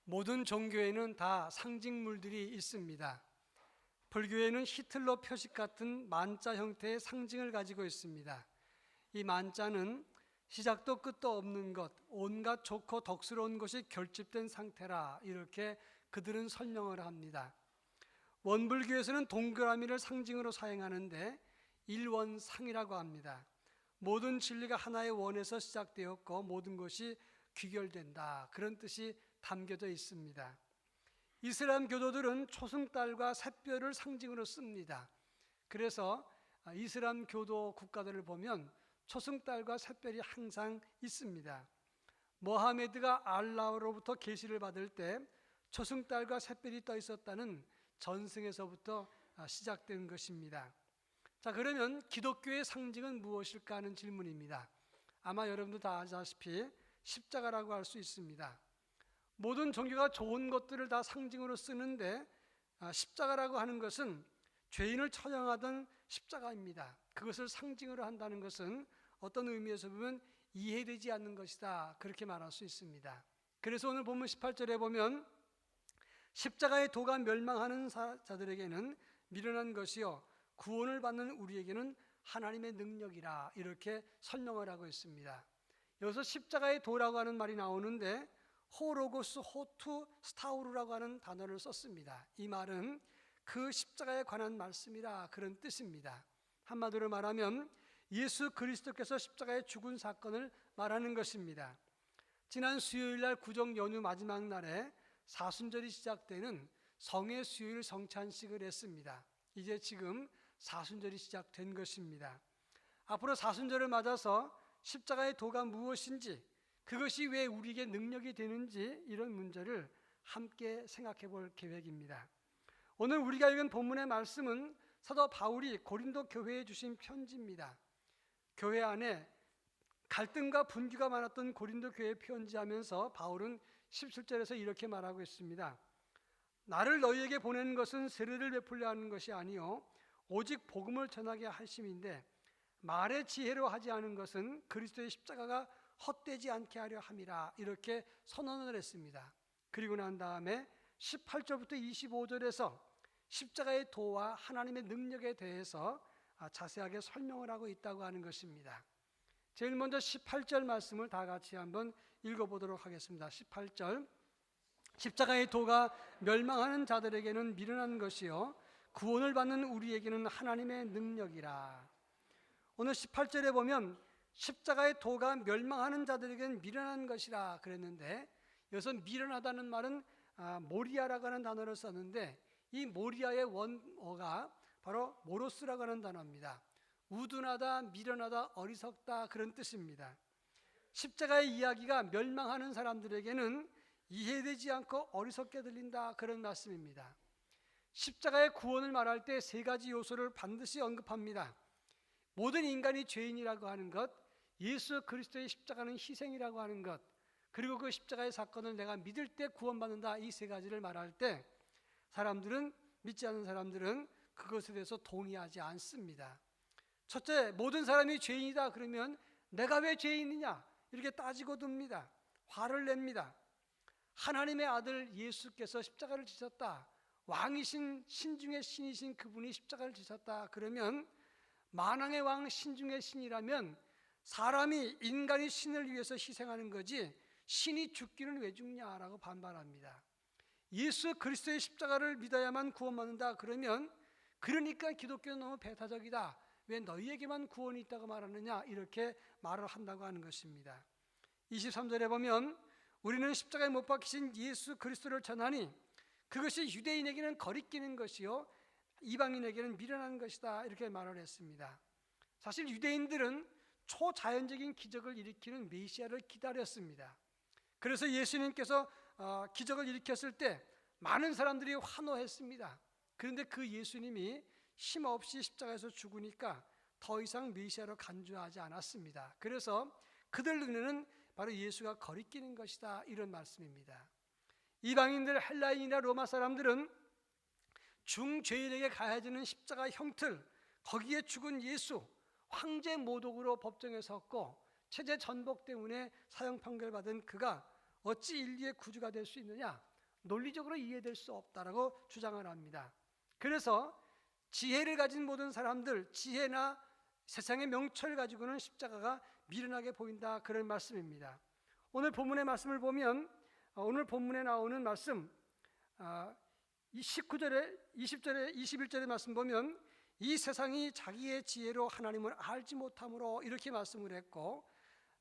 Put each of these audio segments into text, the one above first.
모든 종교에는 다 상징물들이 있습니다. 불교에는 히틀러 표식 같은 만자 형태의 상징을 가지고 있습니다. 이 만자는 시작도 끝도 없는 것, 온갖 좋고 덕스러운 것이 결집된 상태라 이렇게 그들은 설명을 합니다. 원불교에서는 동그라미를 상징으로 사용하는데 일원상이라고 합니다. 모든 진리가 하나의 원에서 시작되었고 모든 것이 귀결된다, 그런 뜻이 담겨져 있습니다. 이슬람 교도들은 초승달과 샛별을 상징으로 씁니다. 그래서 이슬람 교도 국가들을 보면 초승달과 샛별이 항상 있습니다. 모하메드가 알라흐로부터 계시를 받을 때 초승달과 샛별이 떠 있었다는 전승에서부터 시작된 것입니다. 자, 그러면 기독교의 상징은 무엇일까 하는 질문입니다. 아마 여러분도 다 아시다시피 십자가라고 할 수 있습니다. 모든 종교가 좋은 것들을 다 상징으로 쓰는데 십자가라고 하는 것은 죄인을 처형하던 십자가입니다. 그것을 상징으로 한다는 것은 어떤 의미에서 보면 이해되지 않는 것이다, 그렇게 말할 수 있습니다. 그래서 오늘 본문 18절에 보면 십자가의 도가 멸망하는 자들에게는 미련한 것이요 구원을 받는 우리에게는 하나님의 능력이라, 이렇게 설명을 하고 있습니다. 여기서 십자가의 도라고 하는 말이 나오는데 호로고스 호투 스타우르라고 하는 단어를 썼습니다. 이 말은 그 십자가에 관한 말씀이라, 그런 뜻입니다. 한마디로 말하면 예수 그리스도께서 십자가에 죽은 사건을 말하는 것입니다. 지난 수요일 날 구정 연휴 마지막 날에 사순절이 시작되는 성의 수요일 성찬식을 했습니다. 이제 지금 사순절이 시작된 것입니다. 앞으로 사순절을 맞아서 십자가의 도가 무엇인지, 그것이 왜 우리에게 능력이 되는지, 이런 문제를 함께 생각해 볼 계획입니다. 오늘 우리가 읽은 본문의 말씀은 사도 바울이 고린도 교회에 주신 편지입니다. 교회 안에 갈등과 분규가 많았던 고린도 교회에 편지하면서 바울은 17절에서 이렇게 말하고 있습니다. 나를 너희에게 보내는 것은 세례를 베풀려 하는 것이 아니요 오직 복음을 전하게 하심인데 말의 지혜로 하지 않은 것은 그리스도의 십자가가 헛되지 않게 하려 함이라, 이렇게 선언을 했습니다. 그리고 난 다음에 18절부터 25절에서 십자가의 도와 하나님의 능력에 대해서 자세하게 설명을 하고 있다고 하는 것입니다. 제일 먼저 18절 말씀을 다 같이 한번 읽어보도록 하겠습니다. 18절, 십자가의 도가 멸망하는 자들에게는 미련한 것이요 구원을 받는 우리에게는 하나님의 능력이라. 오늘 18절에 보면 십자가의 도가 멸망하는 자들에게는 미련한 것이라 그랬는데, 여기서 미련하다는 말은 모리아라고 하는 단어를 썼는데, 이 모리아의 원어가 바로 모로스라고 하는 단어입니다. 우둔하다, 미련하다, 어리석다, 그런 뜻입니다. 십자가의 이야기가 멸망하는 사람들에게는 이해되지 않고 어리석게 들린다, 그런 말씀입니다. 십자가의 구원을 말할 때 세 가지 요소를 반드시 언급합니다. 모든 인간이 죄인이라고 하는 것, 예수 그리스도의 십자가는 희생이라고 하는 것, 그리고 그 십자가의 사건을 내가 믿을 때 구원받는다, 이 세 가지를 말할 때 사람들은, 믿지 않는 사람들은 그것에 대해서 동의하지 않습니다. 첫째, 모든 사람이 죄인이다 그러면 내가 왜 죄인이냐, 이렇게 따지고 듭니다. 화를 냅니다. 하나님의 아들 예수께서 십자가를 지셨다, 왕이신 신중의 신이신 그분이 십자가를 지셨다 그러면, 만왕의 왕 신중의 신이라면 사람이, 인간이 신을 위해서 희생하는 거지 신이 죽기는 왜 죽냐라고 반발합니다. 예수 그리스도의 십자가를 믿어야만 구원받는다 그러면, 그러니까 기독교는 너무 배타적이다, 왜 너희에게만 구원이 있다고 말하느냐, 이렇게 말을 한다고 하는 것입니다. 23절에 보면 우리는 십자가에 못 박히신 예수 그리스도를 전하니 그것이 유대인에게는 거리끼는 것이요 이방인에게는 미련한 것이다, 이렇게 말을 했습니다. 사실 유대인들은 초자연적인 기적을 일으키는 메시아를 기다렸습니다. 그래서 예수님께서 기적을 일으켰을 때 많은 사람들이 환호했습니다. 그런데 그 예수님이 힘없이 십자가에서 죽으니까 더 이상 메시아로 간주하지 않았습니다. 그래서 그들 눈에는 바로 예수가 거리끼는 것이다, 이런 말씀입니다. 이방인들, 헬라인이나 로마 사람들은 중죄인에게 가해지는 십자가 형틀, 거기에 죽은 예수, 황제 모독으로 법정에 섰고 체제 전복 때문에 사형 판결받은 그가 어찌 인류의 구주가 될 수 있느냐, 논리적으로 이해될 수 없다라고 주장을 합니다. 그래서 지혜를 가진 모든 사람들, 지혜나 세상의 명철을 가지고는 십자가가 미련하게 보인다, 그런 말씀입니다. 오늘 본문의 말씀을 보면 오늘 본문에 나오는 말씀 19절에 20절에 21절의 말씀 보면 이 세상이 자기의 지혜로 하나님을 알지 못함으로 이렇게 말씀을 했고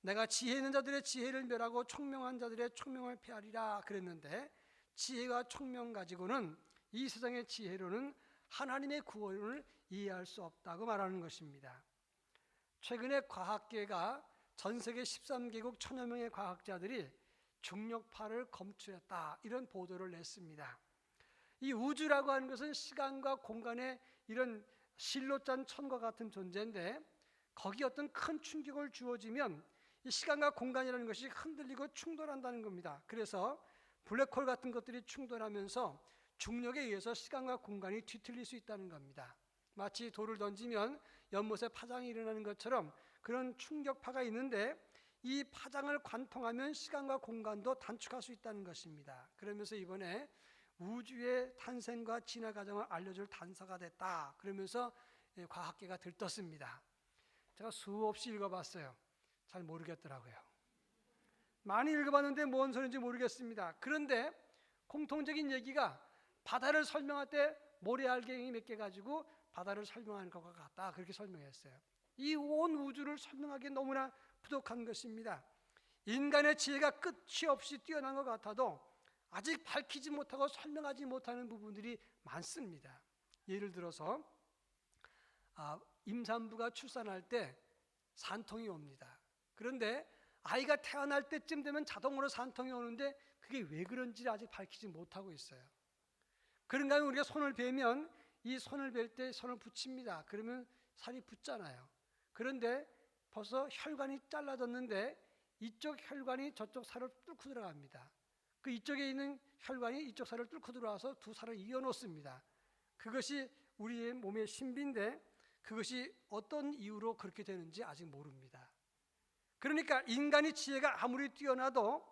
내가 지혜 있는 자들의 지혜를 멸하고 총명한 자들의 총명을 폐하리라 그랬는데 지혜와 총명 가지고는 이 세상의 지혜로는 하나님의 구원을 이해할 수 없다고 말하는 것입니다. 최근에 과학계가 전 세계 13개국 천여 명의 과학자들이 중력파를 검출했다, 이런 보도를 냈습니다. 이 우주라고 하는 것은 시간과 공간의 이런 실로 짠 천과 같은 존재인데 거기 어떤 큰 충격을 주어지면 이 시간과 공간이라는 것이 흔들리고 충돌한다는 겁니다. 그래서 블랙홀 같은 것들이 충돌하면서 중력에 의해서 시간과 공간이 뒤틀릴 수 있다는 겁니다. 마치 돌을 던지면 연못에 파장이 일어나는 것처럼 그런 충격파가 있는데 이 파장을 관통하면 시간과 공간도 단축할 수 있다는 것입니다. 그러면서 이번에 우주의 탄생과 진화 과정을 알려줄 단서가 됐다, 그러면서 과학계가 들떴습니다. 제가 수없이 읽어봤어요. 잘 모르겠더라고요. 많이 읽어봤는데 뭔 소리인지 모르겠습니다. 그런데 공통적인 얘기가 바다를 설명할 때 모래알갱이 몇 개 가지고 바다를 설명하는 것과 같다, 그렇게 설명했어요. 이 온 우주를 설명하기에 너무나 부족한 것입니다. 인간의 지혜가 끝이 없이 뛰어난 것 같아도 아직 밝히지 못하고 설명하지 못하는 부분들이 많습니다. 예를 들어서 임산부가 출산할 때 산통이 옵니다. 그런데 아이가 태어날 때쯤 되면 자동으로 산통이 오는데 그게 왜 그런지를 아직 밝히지 못하고 있어요. 그런가 하면 우리가 손을 베면 이 손을 벨 때 손을 붙입니다. 그러면 살이 붙잖아요. 그런데 벌써 혈관이 잘라졌는데 이쪽 혈관이 저쪽 살을 뚫고 들어갑니다. 그 이쪽에 있는 혈관이 이쪽 살을 뚫고 들어와서 두 살을 이어놓습니다. 그것이 우리의 몸의 신비인데 그것이 어떤 이유로 그렇게 되는지 아직 모릅니다. 그러니까 인간의 지혜가 아무리 뛰어나도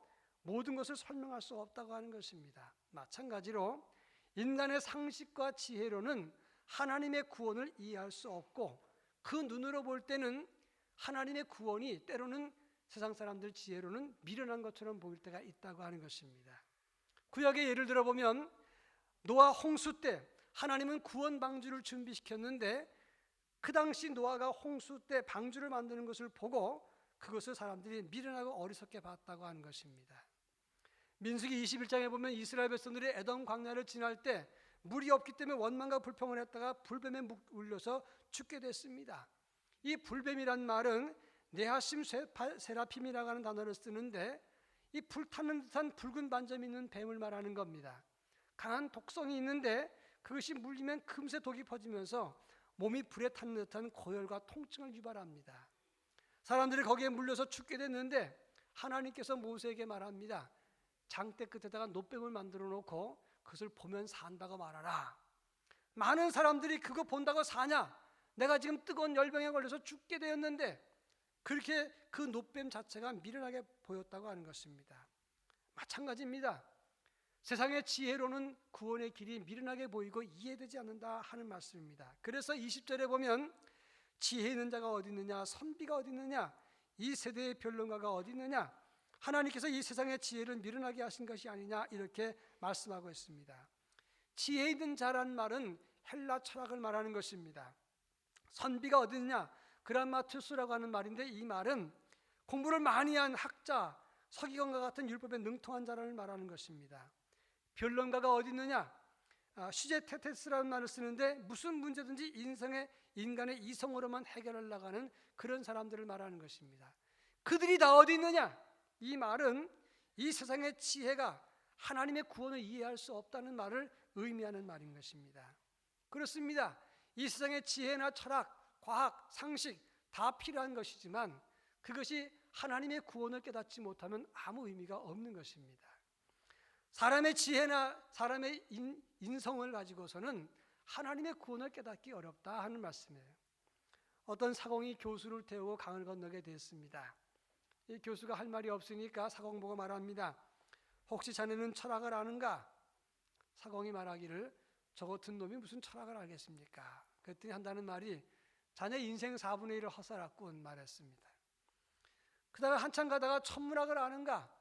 모든 것을 설명할 수 없다고 하는 것입니다. 마찬가지로 인간의 상식과 지혜로는 하나님의 구원을 이해할 수 없고 그 눈으로 볼 때는 하나님의 구원이 때로는 세상 사람들 지혜로는 미련한 것처럼 보일 때가 있다고 하는 것입니다. 구약의 예를 들어보면 노아 홍수 때 하나님은 구원 방주를 준비시켰는데 그 당시 노아가 홍수 때 방주를 만드는 것을 보고 그것을 사람들이 미련하고 어리석게 봤다고 하는 것입니다. 민수기 21장에 보면 이스라엘 백성들이 에돔 광야를 지날 때 물이 없기 때문에 원망과 불평을 했다가 불뱀에 물려서 죽게 됐습니다. 이 불뱀이란 말은 네하심 세라핌이라고 하는 단어를 쓰는데 이 불타는 듯한 붉은 반점이 있는 뱀을 말하는 겁니다. 강한 독성이 있는데 그것이 물리면 금세 독이 퍼지면서 몸이 불에 탄 듯한 고열과 통증을 유발합니다. 사람들이 거기에 물려서 죽게 됐는데 하나님께서 모세에게 말합니다. 장대 끝에다가 놋뱀을 만들어 놓고 그것을 보면 산다고 말하라. 많은 사람들이 그거 본다고 사냐? 내가 지금 뜨거운 열병에 걸려서 죽게 되었는데 그렇게 그 놋뱀 자체가 미련하게 보였다고 하는 것입니다. 마찬가지입니다. 세상의 지혜로는 구원의 길이 미련하게 보이고 이해되지 않는다 하는 말씀입니다. 그래서 20절에 보면 지혜 있는 자가 어디 있느냐, 선비가 어디 있느냐, 이 세대의 변론가가 어디 있느냐, 하나님께서 이 세상의 지혜를 미련하게 하신 것이 아니냐, 이렇게 말씀하고 있습니다. 지혜 있는 자란 말은 헬라 철학을 말하는 것입니다. 선비가 어디 있느냐, 그라마투스라고 하는 말인데 이 말은 공부를 많이 한 학자, 서기관과 같은 율법에 능통한 자를 말하는 것입니다. 변론가가 어디 있느냐, 슈제테테스라는 말을 쓰는데 무슨 문제든지 인간의 이성으로만 해결하려고 하는 그런 사람들을 말하는 것입니다. 그들이 다 어디 있느냐, 이 말은 이 세상의 지혜가 하나님의 구원을 이해할 수 없다는 말을 의미하는 말인 것입니다. 그렇습니다. 이 세상의 지혜나 철학, 과학, 상식 다 필요한 것이지만 그것이 하나님의 구원을 깨닫지 못하면 아무 의미가 없는 것입니다. 사람의 지혜나 사람의 인성을 가지고서는 하나님의 구원을 깨닫기 어렵다 하는 말씀이에요. 어떤 사공이 교수를 태우고 강을 건너게 됐습니다. 이 교수가 할 말이 없으니까 사공 보고 말합니다. 혹시 자네는 철학을 아는가? 사공이 말하기를 저 같은 놈이 무슨 철학을 알겠습니까? 그랬더니 한다는 말이 자네 인생 4분의 1을 헛살았군 말했습니다. 그다가 한참 가다가 천문학을 아는가?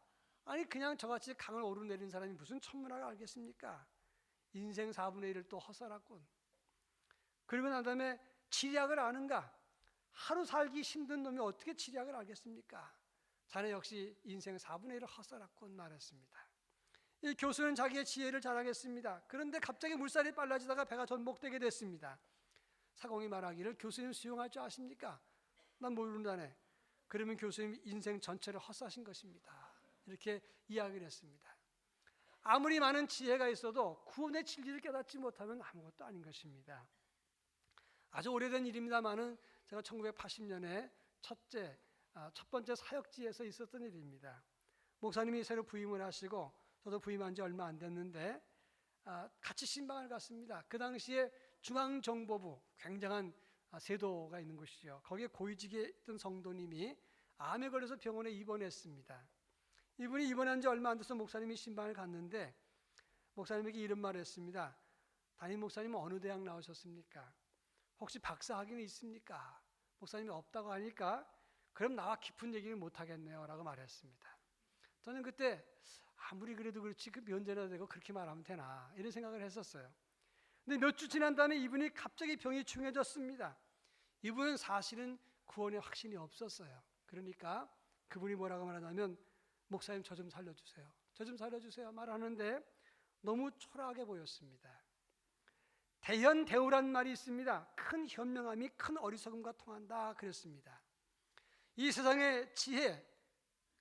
아니 그냥 저같이 강을 오르내린 사람이 무슨 천문학을 알겠습니까? 인생 4분의 1을 또 헛살았군. 그리고 난 다음에 지리학을 아는가? 하루 살기 힘든 놈이 어떻게 지리학을 알겠습니까? 자네 역시 인생 4분의 1을 헛살았군 말했습니다. 이 교수는 자기의 지혜를 자랑했습니다. 그런데 갑자기 물살이 빨라지다가 배가 전복되게 됐습니다. 사공이 말하기를 교수님 수용할 줄 아십니까? 난 모른다네. 그러면 교수님 인생 전체를 헛사신 것입니다. 이렇게 이야기를 했습니다. 아무리 많은 지혜가 있어도 구원의 진리를 깨닫지 못하면 아무것도 아닌 것입니다. 아주 오래된 일입니다만은 제가 1980년에 첫 번째 사역지에서 있었던 일입니다. 목사님이 새로 부임을 하시고 저도 부임한 지 얼마 안 됐는데 같이 신방을 갔습니다. 그 당시에 중앙정보부 굉장한 세도가 있는 곳이죠. 거기에 고위직에 있던 성도님이 암에 걸려서 병원에 입원했습니다. 이분이 입원한 지 얼마 안 돼서 목사님이 신방을 갔는데 목사님에게 이런 말을 했습니다. 담임 목사님은 어느 대학 나오셨습니까? 혹시 박사 학위는 있습니까? 목사님이 없다고 하니까 그럼 나와 깊은 얘기를 못하겠네요 라고 말했습니다. 저는 그때 아무리 그래도 그렇지 그 면제나 되고 그렇게 말하면 되나 이런 생각을 했었어요. 근데 몇 주 지난 다음에 이분이 갑자기 병이 중해졌습니다. 이분은 사실은 구원의 확신이 없었어요. 그러니까 그분이 뭐라고 말하냐면 목사님 저 좀 살려주세요. 저 좀 살려주세요 말하는데 너무 초라하게 보였습니다. 대현대우란 말이 있습니다. 큰 현명함이 큰 어리석음과 통한다 그랬습니다. 이 세상의 지혜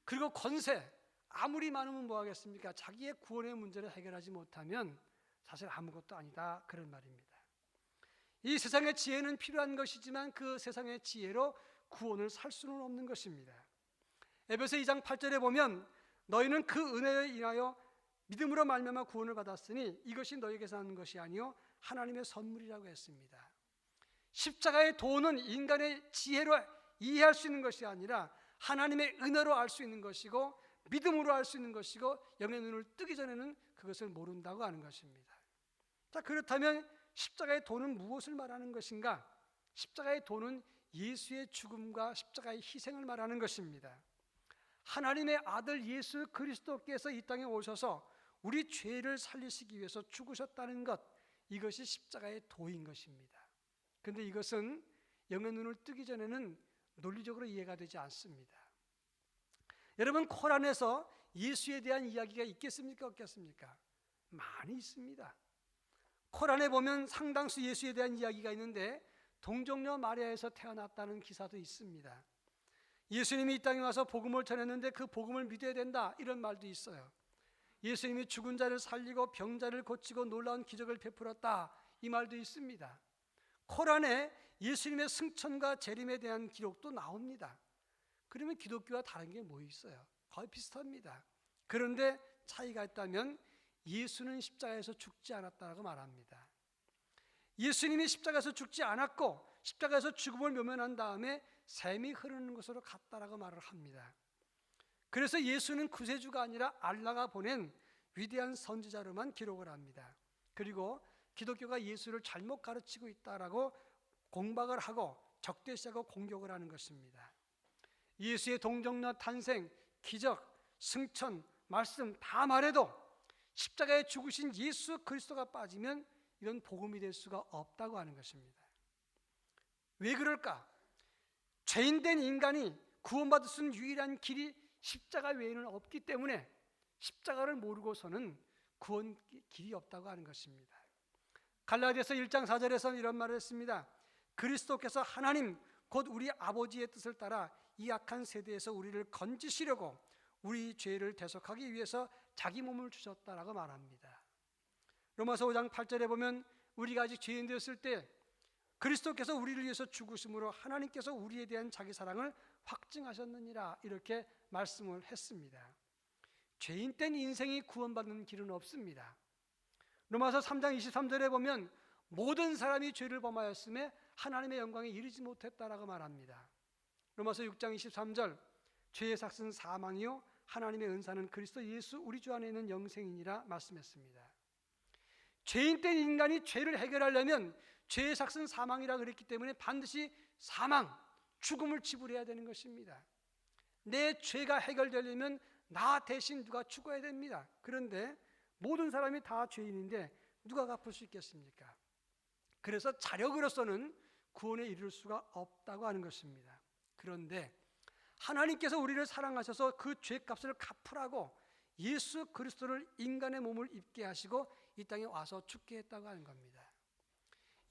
그리고 권세 아무리 많으면 뭐하겠습니까? 자기의 구원의 문제를 해결하지 못하면 사실 아무것도 아니다 그런 말입니다. 이 세상의 지혜는 필요한 것이지만 그 세상의 지혜로 구원을 살 수는 없는 것입니다. 에베소 2장 8절에 보면 너희는 그 은혜에 인하여 믿음으로 말미암아 구원을 받았으니 이것이 너희에게서 나는 것이 아니요 하나님의 선물이라고 했습니다. 십자가의 도는 인간의 지혜로 이해할 수 있는 것이 아니라 하나님의 은혜로 알 수 있는 것이고 믿음으로 알 수 있는 것이고 영의 눈을 뜨기 전에는 그것을 모른다고 하는 것입니다. 자, 그렇다면 십자가의 도는 무엇을 말하는 것인가? 십자가의 도는 예수의 죽음과 십자가의 희생을 말하는 것입니다. 하나님의 아들 예수 그리스도께서 이 땅에 오셔서 우리 죄를 살리시기 위해서 죽으셨다는 것, 이것이 십자가의 도인 것입니다. 그런데 이것은 영의 눈을 뜨기 전에는 논리적으로 이해가 되지 않습니다. 여러분, 코란에서 예수에 대한 이야기가 있겠습니까? 없겠습니까? 많이 있습니다. 코란에 보면 상당수 예수에 대한 이야기가 있는데 동정녀 마리아에서 태어났다는 기사도 있습니다. 예수님이 이 땅에 와서 복음을 전했는데 그 복음을 믿어야 된다 이런 말도 있어요. 예수님이 죽은 자를 살리고 병자를 고치고 놀라운 기적을 베풀었다 이 말도 있습니다. 코란에 예수님의 승천과 재림에 대한 기록도 나옵니다. 그러면 기독교와 다른 게 뭐 있어요? 거의 비슷합니다. 그런데 차이가 있다면 예수는 십자가에서 죽지 않았다고 말합니다. 예수님이 십자가에서 죽지 않았고 십자가에서 죽음을 묘면한 다음에 샘이 흐르는 곳으로 갔다라고 말을 합니다. 그래서 예수는 구세주가 아니라 알라가 보낸 위대한 선지자로만 기록을 합니다. 그리고 기독교가 예수를 잘못 가르치고 있다라고 공박을 하고 적대시하고 공격을 하는 것입니다. 예수의 동정녀 탄생, 기적, 승천, 말씀 다 말해도 십자가에 죽으신 예수 그리스도가 빠지면 이런 복음이 될 수가 없다고 하는 것입니다. 왜 그럴까? 죄인된 인간이 구원받을 수 있는 유일한 길이 십자가 외에는 없기 때문에 십자가를 모르고서는 구원 길이 없다고 하는 것입니다. 갈라디아서 1장 4절에서는 이런 말을 했습니다. 그리스도께서 하나님 곧 우리 아버지의 뜻을 따라 이 악한 세대에서 우리를 건지시려고 우리 죄를 대속하기 위해서 자기 몸을 주셨다라고 말합니다. 로마서 5장 8절에 보면 우리가 아직 죄인 되었을 때 그리스도께서 우리를 위해서 죽으심으로 하나님께서 우리에 대한 자기 사랑을 확증하셨느니라 이렇게 말씀을 했습니다. 죄인된 인생이 구원받는 길은 없습니다. 로마서 3장 23절에 보면 모든 사람이 죄를 범하였음에 하나님의 영광에 이르지 못했다라고 말합니다. 로마서 6장 23절 죄의 삭은 사망이요 하나님의 은사는 그리스도 예수 우리 주 안에 있는 영생이니라 말씀했습니다. 죄인된 인간이 죄를 해결하려면 죄의 삭은 사망이라 그랬기 때문에 반드시 사망, 죽음을 지불해야 되는 것입니다. 내 죄가 해결되려면 나 대신 누가 죽어야 됩니다. 그런데 모든 사람이 다 죄인인데 누가 갚을 수 있겠습니까? 그래서 자력으로서는 구원에 이를 수가 없다고 하는 것입니다. 그런데 하나님께서 우리를 사랑하셔서 그 죄값을 갚으라고 예수 그리스도를 인간의 몸을 입게 하시고 이 땅에 와서 죽게 했다고 하는 겁니다.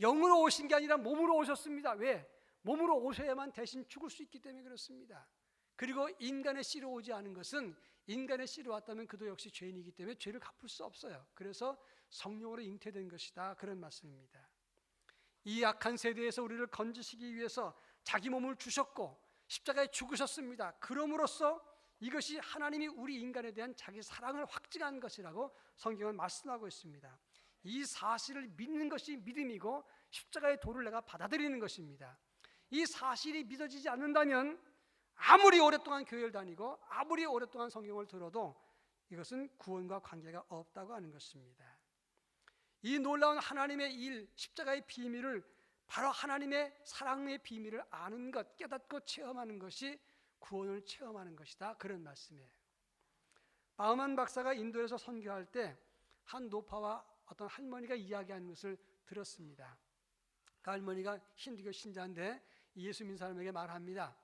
영으로 오신 게 아니라 몸으로 오셨습니다. 왜? 몸으로 오셔야만 대신 죽을 수 있기 때문에 그렇습니다. 그리고 인간의 씨로 오지 않은 것은 인간의 씨로 왔다면 그도 역시 죄인이기 때문에 죄를 갚을 수 없어요. 그래서 성령으로 잉태된 것이다, 그런 말씀입니다. 이 악한 세대에서 우리를 건지시기 위해서 자기 몸을 주셨고 십자가에 죽으셨습니다. 그럼으로써 이것이 하나님이 우리 인간에 대한 자기 사랑을 확증한 것이라고 성경은 말씀하고 있습니다. 이 사실을 믿는 것이 믿음이고 십자가의 도를 내가 받아들이는 것입니다. 이 사실이 믿어지지 않는다면 아무리 오랫동안 교회를 다니고 아무리 오랫동안 성경을 들어도 이것은 구원과 관계가 없다고 하는 것입니다. 이 놀라운 하나님의 일, 십자가의 비밀을 바로 하나님의 사랑의 비밀을 아는 것, 깨닫고 체험하는 것이 구원을 체험하는 것이다, 그런 말씀이에요. 바우만 박사가 인도에서 선교할 때 한 노파와 어떤 할머니가 이야기하는 것을 들었습니다. 그 할머니가 힌두교 신자인데 예수 믿는 사람에게 말합니다.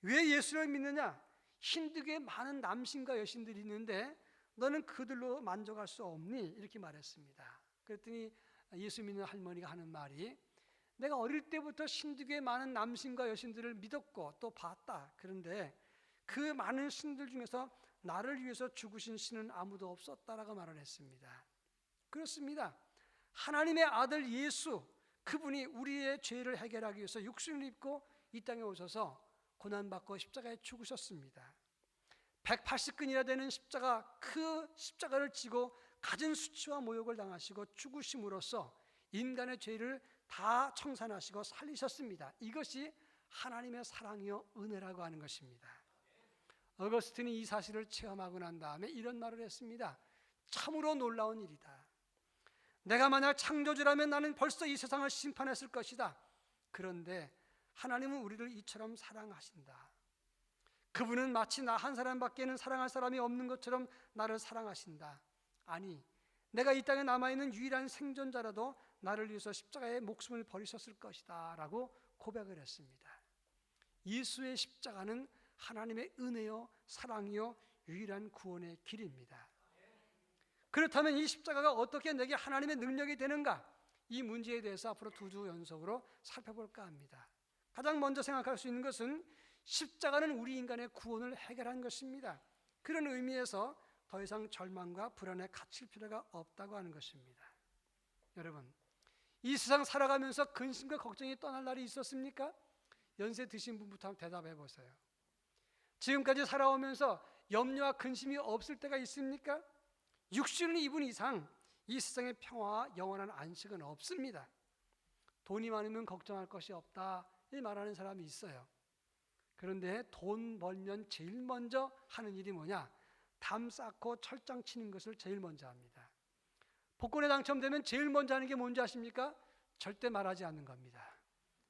왜 예수를 믿느냐? 힌두교에 많은 남신과 여신들이 있는데 너는 그들로 만족할 수 없니? 이렇게 말했습니다. 그랬더니 예수 믿는 할머니가 하는 말이, 내가 어릴 때부터 힌두교에 많은 남신과 여신들을 믿었고 또 봤다. 그런데 그 많은 신들 중에서 나를 위해서 죽으신 신은 아무도 없었다라고 말을 했습니다. 그렇습니다. 하나님의 아들 예수, 그분이 우리의 죄를 해결하기 위해서 육신을 입고 이 땅에 오셔서 고난받고 십자가에 죽으셨습니다. 180근이나 되는 십자가, 그 십자가를 지고 갖은 수치와 모욕을 당하시고 죽으심으로써 인간의 죄를 다 청산하시고 살리셨습니다. 이것이 하나님의 사랑이요 은혜라고 하는 것입니다. 어거스틴이 이 사실을 체험하고 난 다음에 이런 말을 했습니다. 참으로 놀라운 일이다. 내가 만약 창조주라면 나는 벌써 이 세상을 심판했을 것이다. 그런데 하나님은 우리를 이처럼 사랑하신다. 그분은 마치 나 한 사람밖에는 사랑할 사람이 없는 것처럼 나를 사랑하신다. 아니, 내가 이 땅에 남아있는 유일한 생존자라도 나를 위해서 십자가에 목숨을 버리셨을 것이다 라고 고백을 했습니다. 예수의 십자가는 하나님의 은혜요 사랑이요 유일한 구원의 길입니다. 그렇다면 이 십자가가 어떻게 내게 하나님의 능력이 되는가? 이 문제에 대해서 앞으로 두 주 연속으로 살펴볼까 합니다. 가장 먼저 생각할 수 있는 것은 십자가는 우리 인간의 구원을 해결한 것입니다. 그런 의미에서 더 이상 절망과 불안에 갇힐 필요가 없다고 하는 것입니다. 여러분, 이 세상 살아가면서 근심과 걱정이 떠날 날이 있었습니까? 연세 드신 분부터 한번 대답해 보세요. 지금까지 살아오면서 염려와 근심이 없을 때가 있습니까? 육신을 입은 이상 이 세상의 평화와 영원한 안식은 없습니다. 돈이 많으면 걱정할 것이 없다, 이 말하는 사람이 있어요. 그런데 돈 벌면 제일 먼저 하는 일이 뭐냐? 담 쌓고 철장 치는 것을 제일 먼저 합니다. 복권에 당첨되면 제일 먼저 하는 게 뭔지 아십니까? 절대 말하지 않는 겁니다.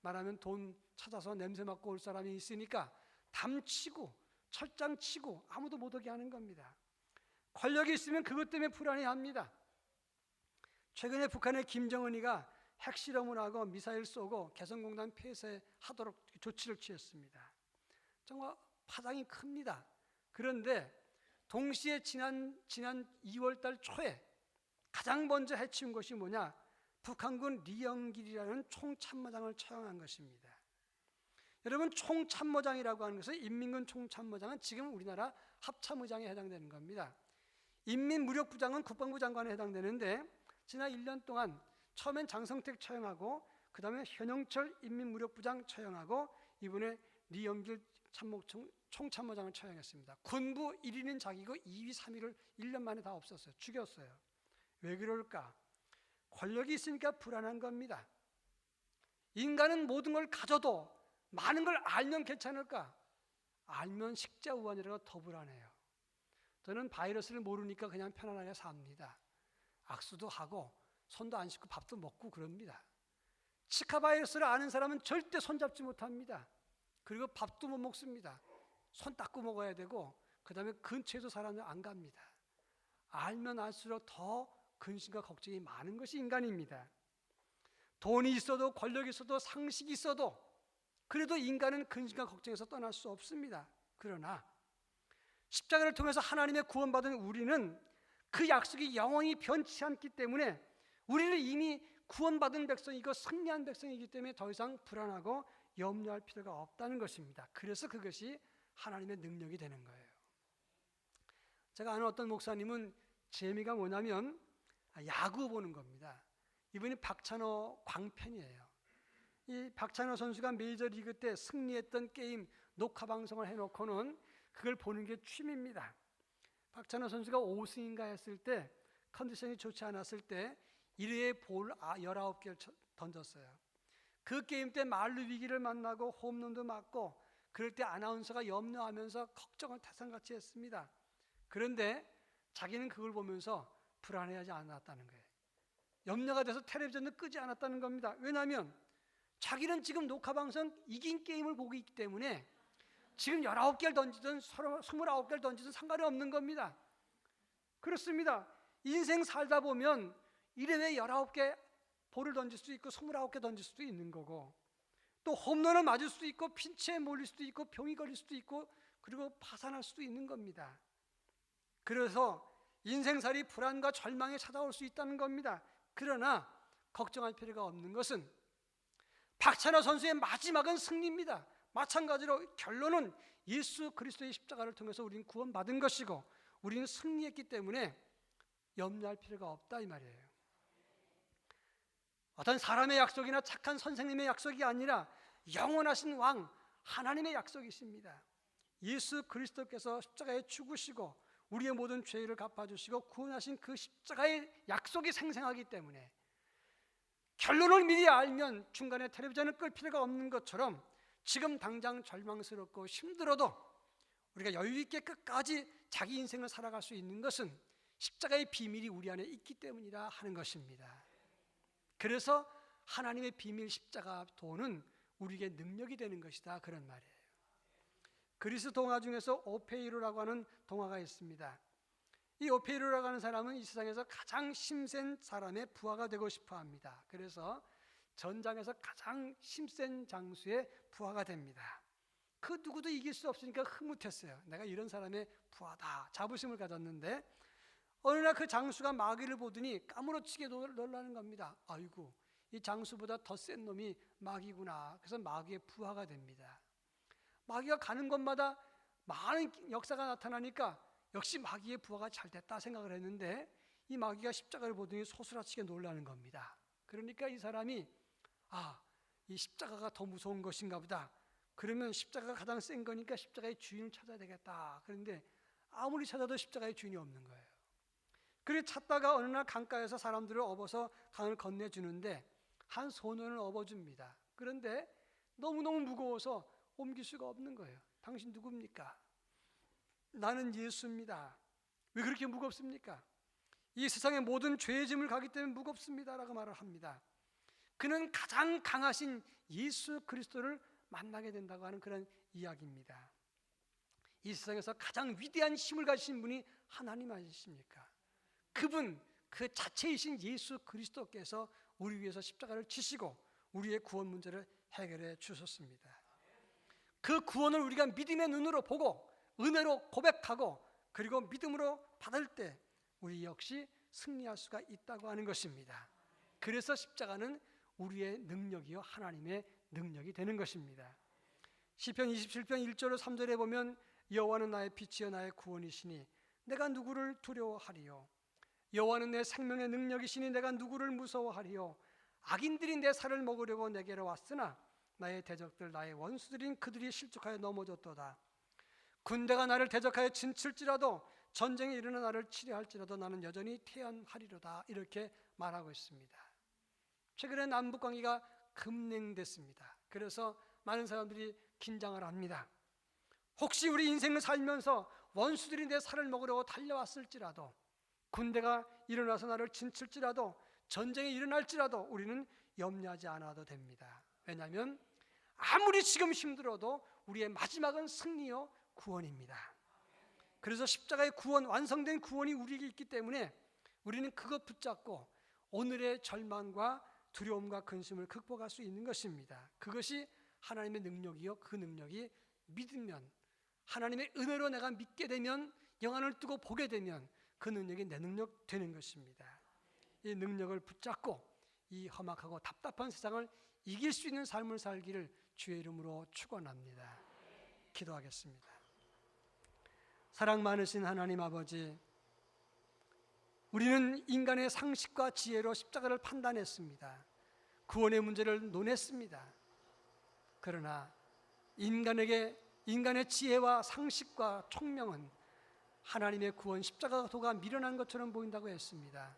말하면 돈 찾아서 냄새 맡고 올 사람이 있으니까 담 치고 철장 치고 아무도 못 오게 하는 겁니다. 권력이 있으면 그것 때문에 불안해합니다. 최근에 북한의 김정은이가 핵실험을 하고 미사일 쏘고 개성공단 폐쇄하도록 조치를 취했습니다. 정말 파장이 큽니다. 그런데 동시에 지난 2월 달 초에 가장 먼저 해치운 것이 뭐냐? 북한군 리영길이라는 총참모장을 처형한 것입니다. 여러분, 총참모장이라고 하는 것은 인민군 총참모장은 지금 우리나라 합참의장에 해당되는 겁니다. 인민무력부장은 국방부 장관에 해당되는데 지난 1년 동안 처음엔 장성택 처형하고 그 다음에 현영철 인민무력부장 처형하고 이번에 리영길 총참모장을 처형했습니다. 군부 1위는 자기고 2위, 3위를 1년 만에 다 없었어요. 죽였어요. 왜 그럴까? 권력이 있으니까 불안한 겁니다. 인간은 모든 걸 가져도 많은 걸 알면 괜찮을까? 알면 식자우환이라고 더 불안해요. 저는 바이러스를 모르니까 그냥 편안하게 삽니다. 악수도 하고 손도 안 씻고 밥도 먹고 그럽니다. 치카 바이러스를 아는 사람은 절대 손잡지 못합니다. 그리고 밥도 못 먹습니다. 손 닦고 먹어야 되고, 그 다음에 근처에도 사람들 안 갑니다. 알면 알수록 더 근심과 걱정이 많은 것이 인간입니다. 돈이 있어도 권력이 있어도 상식이 있어도 그래도 인간은 근심과 걱정에서 떠날 수 없습니다. 그러나 십자가를 통해서 하나님의 구원받은 우리는 그 약속이 영원히 변치 않기 때문에 우리는 이미 구원받은 백성이고 승리한 백성이기 때문에 더 이상 불안하고 염려할 필요가 없다는 것입니다. 그래서 그것이 하나님의 능력이 되는 거예요. 제가 아는 어떤 목사님은 재미가 뭐냐면 야구 보는 겁니다. 이분이 박찬호 광팬이에요. 이 박찬호 선수가 메이저리그 때 승리했던 게임 녹화 방송을 해놓고는 그걸 보는 게 취미입니다. 박찬호 선수가 5승인가 했을 때 컨디션이 좋지 않았을 때 1회에 볼 19개를 던졌어요. 그 게임 때 만루 위기를 만나고 홈런도 맞고 그럴 때 아나운서가 염려하면서 걱정을 태산같이 했습니다. 그런데 자기는 그걸 보면서 불안해하지 않았다는 거예요. 염려가 돼서 텔레비전을 끄지 않았다는 겁니다. 왜냐하면 자기는 지금 녹화방송 이긴 게임을 보고 있기 때문에 지금 19개를 던지든 29개를 던지든 상관이 없는 겁니다. 그렇습니다. 인생 살다 보면 1회에 19개 볼을 던질 수도 있고 29개 던질 수도 있는 거고, 또 홈런을 맞을 수도 있고 핀치에 몰릴 수도 있고 병이 걸릴 수도 있고 그리고 파산할 수도 있는 겁니다. 그래서 인생살이 불안과 절망에 찾아올 수 있다는 겁니다. 그러나 걱정할 필요가 없는 것은 박찬호 선수의 마지막은 승리입니다. 마찬가지로 결론은 예수 그리스도의 십자가를 통해서 우리는 구원받은 것이고 우리는 승리했기 때문에 염려할 필요가 없다 이 말이에요. 어떤 사람의 약속이나 착한 선생님의 약속이 아니라 영원하신 왕 하나님의 약속이십니다. 예수 그리스도께서 십자가에 죽으시고 우리의 모든 죄를 갚아주시고 구원하신 그 십자가의 약속이 생생하기 때문에 결론을 미리 알면 중간에 텔레비전을 끌 필요가 없는 것처럼 지금 당장 절망스럽고 힘들어도 우리가 여유 있게 끝까지 자기 인생을 살아갈 수 있는 것은 십자가의 비밀이 우리 안에 있기 때문이라 하는 것입니다. 그래서 하나님의 비밀 십자가 도는 우리에게 능력이 되는 것이다 그런 말이에요. 그리스 동화 중에서 오페이루라고 하는 동화가 있습니다. 이 오페이루라고 하는 사람은 이 세상에서 가장 힘센 사람의 부하가 되고 싶어 합니다. 그래서 전장에서 가장 힘센 장수의 부하가 됩니다. 그 누구도 이길 수 없으니까 흐뭇했어요. 내가 이런 사람의 부하다 자부심을 가졌는데 어느 날 그 장수가 마귀를 보더니 까무러치게 놀라는 겁니다. 아이고 이 장수보다 더 센 놈이 마귀구나. 그래서 마귀의 부하가 됩니다. 마귀가 가는 곳마다 많은 역사가 나타나니까 역시 마귀의 부하가 잘 됐다 생각을 했는데 이 마귀가 십자가를 보더니 소스라치게 놀라는 겁니다. 그러니까 이 사람이 이 십자가가 더 무서운 것인가 보다. 그러면 십자가가 가장 센 거니까 십자가의 주인을 찾아야 되겠다. 그런데 아무리 찾아도 십자가의 주인이 없는 거예요. 그래 찾다가 어느 날 강가에서 사람들을 업어서 강을 건네주는데 한 소년을 업어줍니다. 그런데 너무너무 무거워서 옮길 수가 없는 거예요. 당신 누굽니까? 나는 예수입니다. 왜 그렇게 무겁습니까? 이 세상의 모든 죄의 짐을 가기 때문에 무겁습니다라고 말을 합니다. 그는 가장 강하신 예수 그리스도를 만나게 된다고 하는 그런 이야기입니다. 이 세상에서 가장 위대한 힘을 가지신 분이 하나님 아니십니까? 그분 그 자체이신 예수 그리스도께서 우리 위해서 십자가를 지시고 우리의 구원 문제를 해결해 주셨습니다. 그 구원을 우리가 믿음의 눈으로 보고 은혜로 고백하고 그리고 믿음으로 받을 때 우리 역시 승리할 수가 있다고 하는 것입니다. 그래서 십자가는 우리의 능력이요 하나님의 능력이 되는 것입니다. 시편 27편 1절로 3절에 보면 여호와는 나의 빛이요 나의 구원이시니 내가 누구를 두려워하리요. 여호와는 내 생명의 능력이시니 내가 누구를 무서워하리요. 악인들이 내 살을 먹으려고 내게로 왔으나 나의 대적들 나의 원수들인 그들이 실족하여 넘어졌도다. 군대가 나를 대적하여 진칠지라도 전쟁이 일어나 나를 치려할지라도 나는 여전히 태연하리로다. 이렇게 말하고 있습니다. 최근에 남북관계가 급냉됐습니다. 그래서 많은 사람들이 긴장을 합니다. 혹시 우리 인생을 살면서 원수들이 내 살을 먹으려고 달려왔을지라도 군대가 일어나서 나를 진칠지라도 전쟁이 일어날지라도 우리는 염려하지 않아도 됩니다. 왜냐하면 아무리 지금 힘들어도 우리의 마지막은 승리요 구원입니다. 그래서 십자가의 구원, 완성된 구원이 우리에게 있기 때문에 우리는 그것 붙잡고 오늘의 절망과 두려움과 근심을 극복할 수 있는 것입니다. 그것이 하나님의 능력이요, 그 능력이 믿으면, 하나님의 은혜로 내가 믿게 되면, 영안을 뜨고 보게 되면 그 능력이 내 능력 되는 것입니다. 이 능력을 붙잡고 이 험악하고 답답한 세상을 이길 수 있는 삶을 살기를 주의 이름으로 축원합니다. 기도하겠습니다. 사랑 많으신 하나님 아버지, 우리는 인간의 상식과 지혜로 십자가를 판단했습니다. 구원의 문제를 논했습니다. 그러나 인간의 지혜와 상식과 총명은 하나님의 구원 십자가 도가 미련한 것처럼 보인다고 했습니다.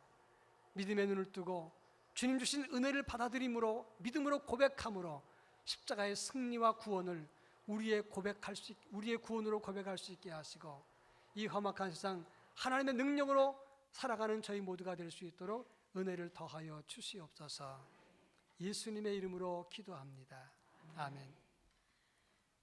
믿음의 눈을 뜨고 주님 주신 은혜를 받아들임으로, 믿음으로 고백함으로 십자가의 승리와 구원을 우리의 구원으로 고백할 수 있게 하시고, 이 험악한 세상 하나님의 능력으로 살아가는 저희 모두가 될 수 있도록 은혜를 더하여 주시옵소서. 예수님의 이름으로 기도합니다. 아멘.